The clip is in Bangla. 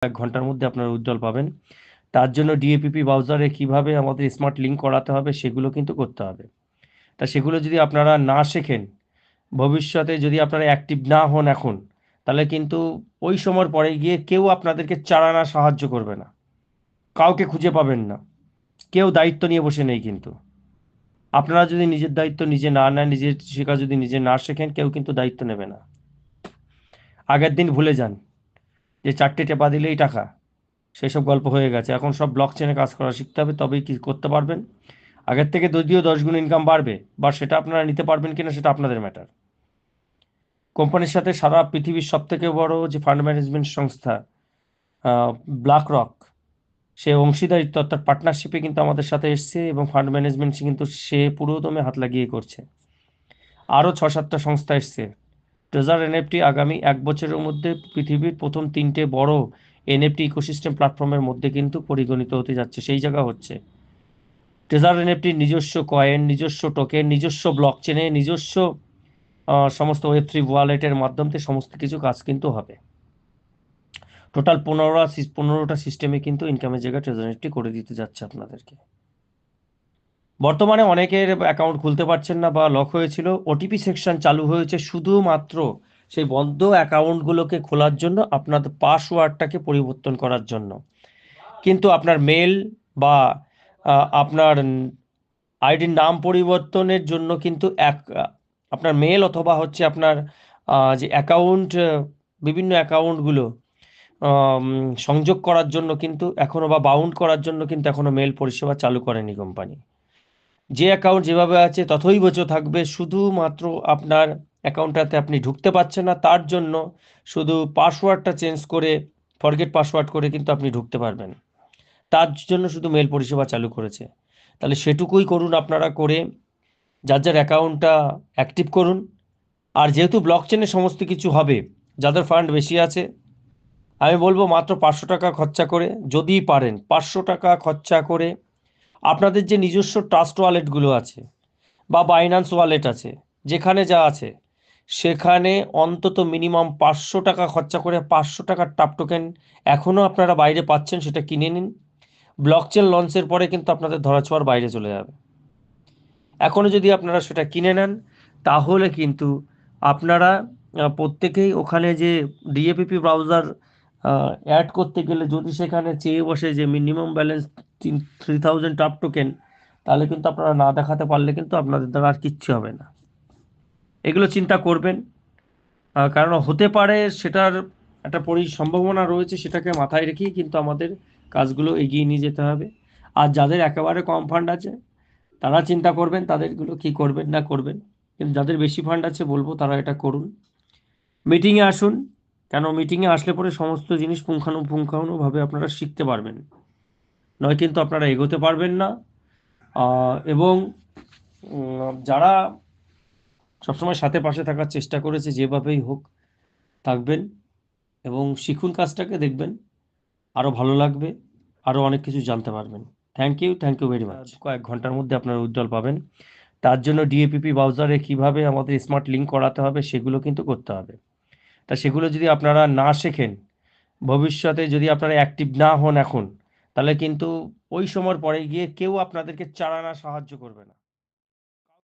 1 ঘন্টার মধ্যে আপনারা উজ্জ্বল পাবেন। তার জন্য ডিএপিপি ব্রাউজারে কিভাবে আমাদের স্মার্ট লিঙ্ক করাতে হবে সেগুলো কিন্তু করতে হবে। তা সেগুলো যদি আপনারা না শেখেন, ভবিষ্যতে যদি আপনারা অ্যাক্টিভ না হন এখন, তাহলে কিন্তু ওই সময়ের পরে গিয়ে কেউ আপনাদেরকে চার আনা সাহায্য করবে না। কাউকে খুঁজে পাবেন না। কেউ দায়িত্ব নিয়ে বসে নেই কিন্তু। আপনারা যদি নিজের দায়িত্ব নিজে না নেন, নিজের শেখা যদি নিজে না শেখেন, কেউ কিন্তু দায়িত্ব নেবে না। আগের দিন ভুলে যান যে 4টে টেপা দিলেই টাকা, সেসব গল্প হয়ে গেছে। এখন সব ব্লক চেনে কাজ করা শিখতে হবে, তবেই কি করতে পারবেন। আগের থেকে যদিও 10 গুণ ইনকাম বাড়বে, বা সেটা আপনারা নিতে পারবেন কিনা সেটা আপনাদের ম্যাটার। কোম্পানির সাথে সারা পৃথিবীর সব থেকে বড় যে ফান্ড ম্যানেজমেন্ট সংস্থা ব্ল্যাক রক, সে অংশীদারিত্ব অর্থাৎ পার্টনারশিপে কিন্তু আমাদের সাথে এসছে, এবং ফান্ড ম্যানেজমেন্ট কিন্তু সে পুরোদমে হাত লাগিয়ে করছে। আরও 6-7টা সংস্থা এসছে। ট্রেজার এনএফটি আগামী 1 বছরের মধ্যে পৃথিবীর প্রথম 3টে বড় এনএফটি ইকোসিস্টেম প্ল্যাটফর্মের মধ্যে কিন্তু পরিগণিত হতে যাচ্ছে। সেই জায়গা হচ্ছে ট্রেজার এনএফটির নিজস্ব কয়েন, নিজস্ব টোকেন, নিজস্ব ব্লক চেনে, নিজস্ব সমস্ত ওয়েব3 ওয়ালেটের মাধ্যমে সমস্ত কিছু কাজ কিন্তু হবে। টোটাল 15টা সিস্টেমে কিন্তু ইনকামের জায়গা ট্রেজার এনএফটি করে দিতে যাচ্ছে আপনাদেরকে। বর্তমানে অনেকের অ্যাকাউন্ট খুলতে পারছেন না বা লক হয়েছিল, ওটিপি সেকশন চালু হয়েছে শুধুমাত্র সেই বন্ধ অ্যাকাউন্টগুলোকে খোলার জন্য, আপনার পাসওয়ার্ডটাকে পরিবর্তন করার জন্য। কিন্তু আপনার মেল বা আপনার আইডির নাম পরিবর্তনের জন্য কিন্তু আপনার মেল অথবা হচ্ছে আপনার যে অ্যাকাউন্ট, বিভিন্ন অ্যাকাউন্টগুলো সংযোগ করার জন্য কিন্তু এখনও, বা বাউন্ড করার জন্য কিন্তু এখনও মেল পরিষেবা চালু করেনি কোম্পানি। যে অ্যাকাউন্ট যেভাবে আছে ততই থাকবে, শুধুমাত্র আপনার অ্যাকাউন্টটাতে আপনি ঢুকতে পারছেন না, তার জন্য শুধু পাসওয়ার্ডটা চেঞ্জ করে, ফরগেট পাসওয়ার্ড করে কিন্তু আপনি ঢুকতে পারবেন। তার জন্য শুধু মেল পরিষেবা চালু করেছে। তাহলে সেটুকুই করুন আপনারা, করে যার যার অ্যাকাউন্টটা অ্যাক্টিভ করুন। আর যেহেতু ব্লক চেনে সমস্ত কিছু হবে, যাদের ফান্ড বেশি আছে, আমি বলবো মাত্র 500 টাকা খরচা করে, যদি পারেন 500 টাকা খরচা করে আপনাদের যে নিজস্ব ট্রাস্ট ওয়ালেটগুলো আছে বা বাইন্যান্স ওয়ালেট আছে, যেখানে যা আছে সেখানে অন্তত মিনিমাম 500 টাকা খরচা করে 500 টাকার টাপ টোকেন এখনও আপনারা বাইরে পাচ্ছেন, সেটা কিনে নিন। ব্লকচেন লঞ্চের পরে কিন্তু আপনাদের ধরাছোঁয়ার বাইরে চলে যাবে। এখনও যদি আপনারা সেটা কিনে নেন, তাহলে কিন্তু আপনারা প্রত্যেকেই ওখানে যে ডিএপিপি ব্রাউজার অ্যাড করতে গেলে যদি সেখানে চেয়ে বসে যে মিনিমাম ব্যালেন্স 3000 টাপ টোকেন, তাহলে কিন্তু আপনারা না দেখাতে পারলে কিন্তু আপনাদের দ্বারা আর কিচ্ছু হবে না। এগুলো চিন্তা করবেন, কারণ হতে পারে সেটার একটা সম্ভাবনা রয়েছে, সেটাকে মাথায় রেখেই কিন্তু আমাদের কাজগুলো এগিয়ে নিয়ে যেতে হবে। আর যাদের একেবারে কম ফান্ড আছে তারা চিন্তা করবেন তাদেরগুলো কি করবেন না করবেন, কিন্তু যাদের বেশি ফান্ড আছে বলবো তারা এটা করুন। মিটিংয়ে আসুন, কেন মিটিংয়ে আসলে পরে সমস্ত জিনিস পুঙ্খানুপুঙ্খানুভাবে আপনারা শিখতে পারবেন, নয় কিন্তু আপনারা এগোতে পারবেন না। এবং যারা সবসময় সাথে পাশে থাকার চেষ্টা করেছে যেভাবেই হোক থাকবেন এবং শিখুন কাজটাকে, দেখবেন আরও ভালো লাগবে, আরও অনেক কিছু জানতে পারবেন। Thank you very much. কয়েক ঘন্টার মধ্যে আপনারা উজ্জ্বল পাবেন। তার জন্য ডিএপিপি ব্রাউজারে কিভাবে আমাদের স্মার্ট লিঙ্ক করাতে হবে সেগুলো কিন্তু করতে হবে। তা সেগুলো যদি আপনারা না শেখেন, ভবিষ্যতে যদি আপনারা অ্যাক্টিভ না হন এখন, তাহলে কিন্তু ওই সময়ের পরে গিয়ে কেউ আপনাদেরকে চার আনা সাহায্য করবে না।